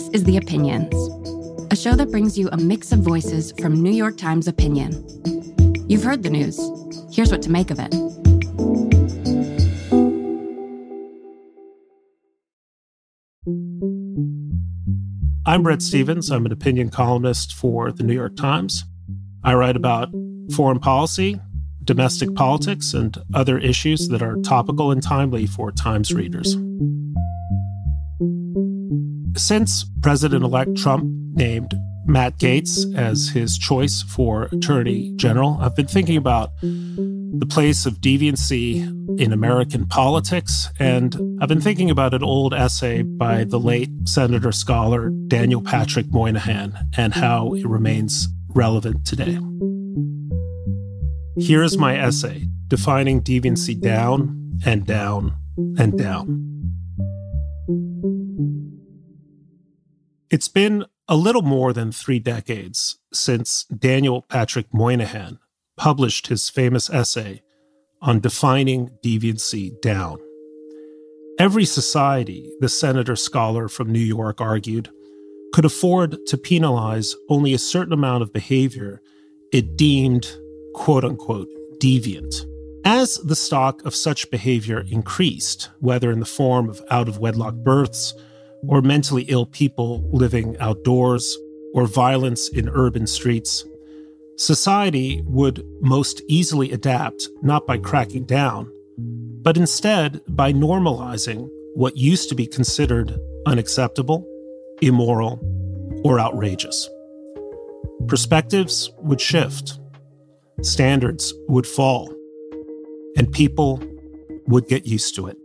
This is The Opinions, a show that brings you a mix of voices from New York Times Opinion. You've heard the news. Here's what to make of it. I'm Bret Stephens. I'm an opinion columnist for the New York Times. I write about foreign policy, domestic politics, and other issues that are topical and timely for Times readers. Since President-elect Trump named Matt Gaetz as his choice for Attorney General, I've been thinking about the place of deviancy in American politics, and I've been thinking about an old essay by the late Senator scholar Daniel Patrick Moynihan and how it remains relevant today. Here is my essay, defining deviancy down and down and down. It's been a little more than 3 decades since Daniel Patrick Moynihan published his famous essay on defining deviancy down. Every society, the senator scholar from New York argued, could afford to penalize only a certain amount of behavior it deemed, quote-unquote, deviant. As the stock of such behavior increased, whether in the form of out-of-wedlock births or mentally ill people living outdoors or violence in urban streets, society would most easily adapt not by cracking down, but instead by normalizing what used to be considered unacceptable, immoral, or outrageous. Perspectives would shift, standards would fall, and people would get used to it.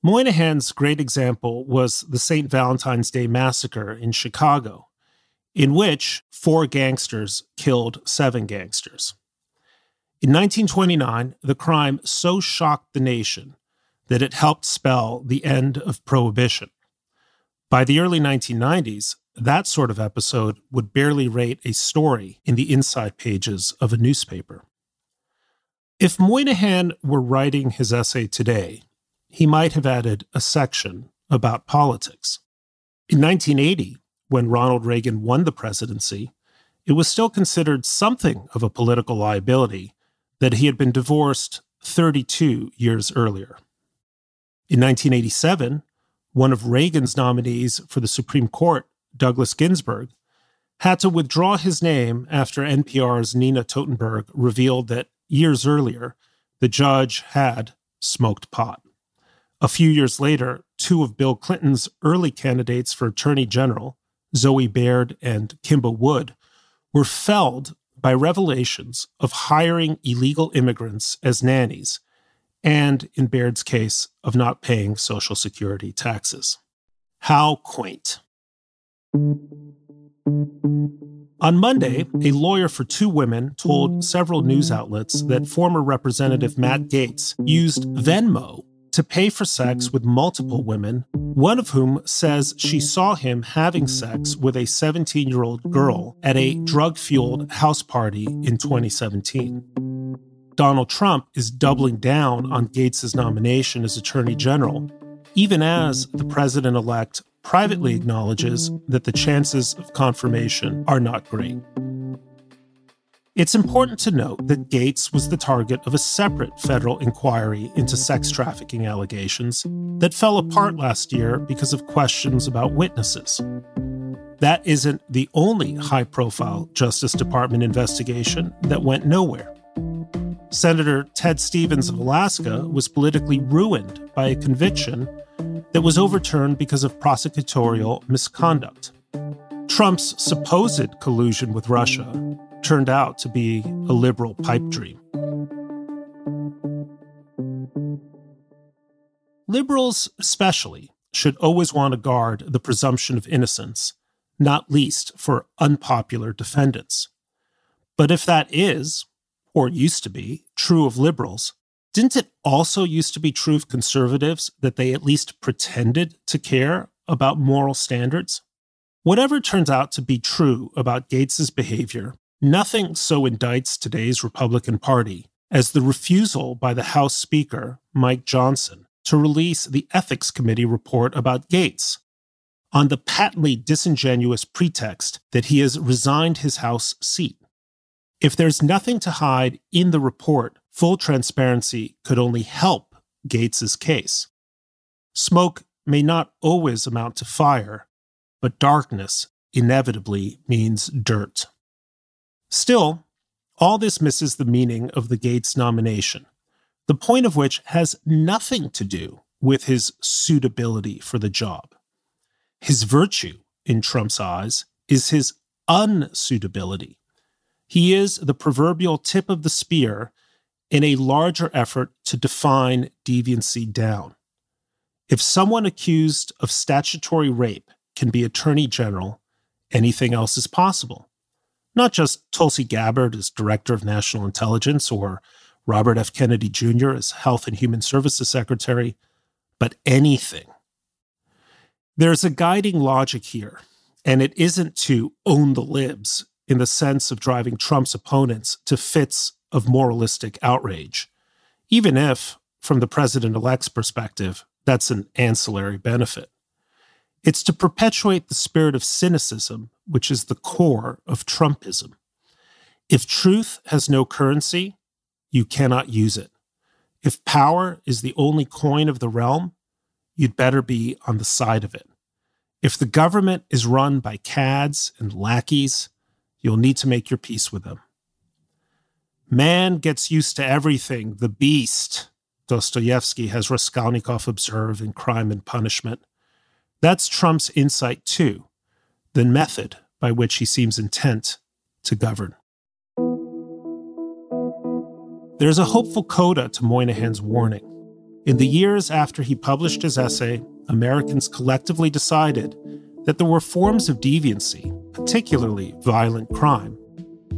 Moynihan's great example was the St. Valentine's Day Massacre in Chicago, in which 4 gangsters killed 7 gangsters. In 1929, the crime so shocked the nation that it helped spell the end of Prohibition. By the early 1990s, that sort of episode would barely rate a story in the inside pages of a newspaper. If Moynihan were writing his essay today, he might have added a section about politics. In 1980, when Ronald Reagan won the presidency, it was still considered something of a political liability that he had been divorced 32 years earlier. In 1987, one of Reagan's nominees for the Supreme Court, Douglas Ginsburg, had to withdraw his name after NPR's Nina Totenberg revealed that years earlier, the judge had smoked pot. A few years later, 2 of Bill Clinton's early candidates for Attorney General, Zoe Baird and Kimba Wood, were felled by revelations of hiring illegal immigrants as nannies, and, in Baird's case, of not paying Social Security taxes. How quaint. On Monday, a lawyer for 2 women told several news outlets that former Representative Matt Gaetz used Venmo to pay for sex with multiple women, one of whom says she saw him having sex with a 17-year-old girl at a drug-fueled house party in 2017. Donald Trump is doubling down on Gaetz's nomination as Attorney General, even as the president-elect privately acknowledges that the chances of confirmation are not great. It's important to note that Gaetz was the target of a separate federal inquiry into sex trafficking allegations that fell apart last year because of questions about witnesses. That isn't the only high-profile Justice Department investigation that went nowhere. Senator Ted Stevens of Alaska was politically ruined by a conviction that was overturned because of prosecutorial misconduct. Trump's supposed collusion with Russia turned out to be a liberal pipe dream. Liberals, especially, should always want to guard the presumption of innocence, not least for unpopular defendants. But if that is, or used to be, true of liberals, didn't it also used to be true of conservatives that they at least pretended to care about moral standards? Whatever turns out to be true about Gaetz's behavior, nothing so indicts today's Republican Party as the refusal by the House Speaker, Mike Johnson, to release the Ethics Committee report about Gaetz on the patently disingenuous pretext that he has resigned his House seat. If there's nothing to hide in the report, full transparency could only help Gaetz's case. Smoke may not always amount to fire, but darkness inevitably means dirt. Still, all this misses the meaning of the Gaetz nomination, the point of which has nothing to do with his suitability for the job. His virtue, in Trump's eyes, is his unsuitability. He is the proverbial tip of the spear in a larger effort to define deviancy down. If someone accused of statutory rape can be Attorney General, anything else is possible. Not just Tulsi Gabbard as Director of National Intelligence or Robert F. Kennedy Jr. as Health and Human Services Secretary, but anything. There's a guiding logic here, and it isn't to own the libs in the sense of driving Trump's opponents to fits of moralistic outrage, even if, from the president-elect's perspective, that's an ancillary benefit. It's to perpetuate the spirit of cynicism, which is the core of Trumpism. If truth has no currency, you cannot use it. If power is the only coin of the realm, you'd better be on the side of it. If the government is run by cads and lackeys, you'll need to make your peace with them. Man gets used to everything, the beast, Dostoevsky has Raskolnikov observe in Crime and Punishment. That's Trump's insight, too, the method by which he seems intent to govern. There's a hopeful coda to Moynihan's warning. In the years after he published his essay, Americans collectively decided that there were forms of deviancy, particularly violent crime,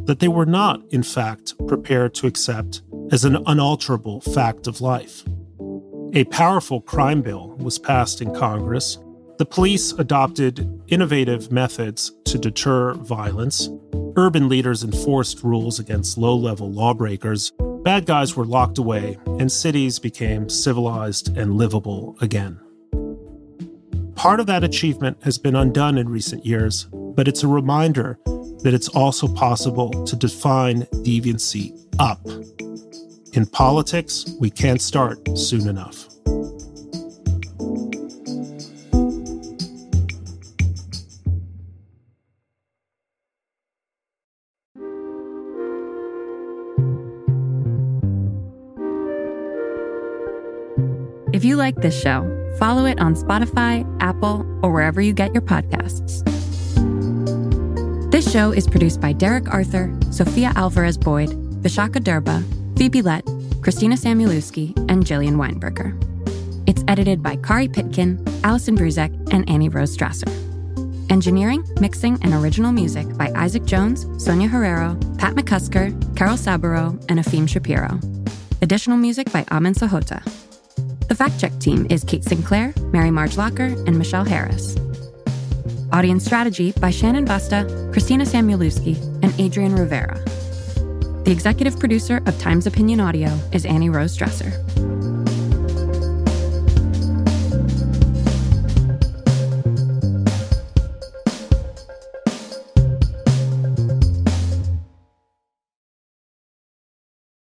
that they were not, in fact, prepared to accept as an unalterable fact of life. A powerful crime bill was passed in Congress. The police adopted innovative methods to deter violence. Urban leaders enforced rules against low-level lawbreakers. Bad guys were locked away, and cities became civilized and livable again. Part of that achievement has been undone in recent years, but it's a reminder that it's also possible to define deviancy up. In politics, we can't start soon enough. If you like this show, follow it on Spotify, Apple, or wherever you get your podcasts. This show is produced by Derek Arthur, Sophia Alvarez-Boyd, Vishaka Durba, Phoebe Lett, Christina Samuelewski, and Jillian Weinberger. It's edited by Kari Pitkin, Allison Bruzek, and Annie Rose Strasser. Engineering, mixing, and original music by Isaac Jones, Sonia Herrero, Pat McCusker, Carol Saburo, and Afim Shapiro. Additional music by Amin Sahota. The fact-check team is Kate Sinclair, Mary Marge Locker, and Michelle Harris. Audience strategy by Shannon Busta, Christina Samuelewski, and Adrian Rivera. The executive producer of Times Opinion Audio is Annie Rose Dresser.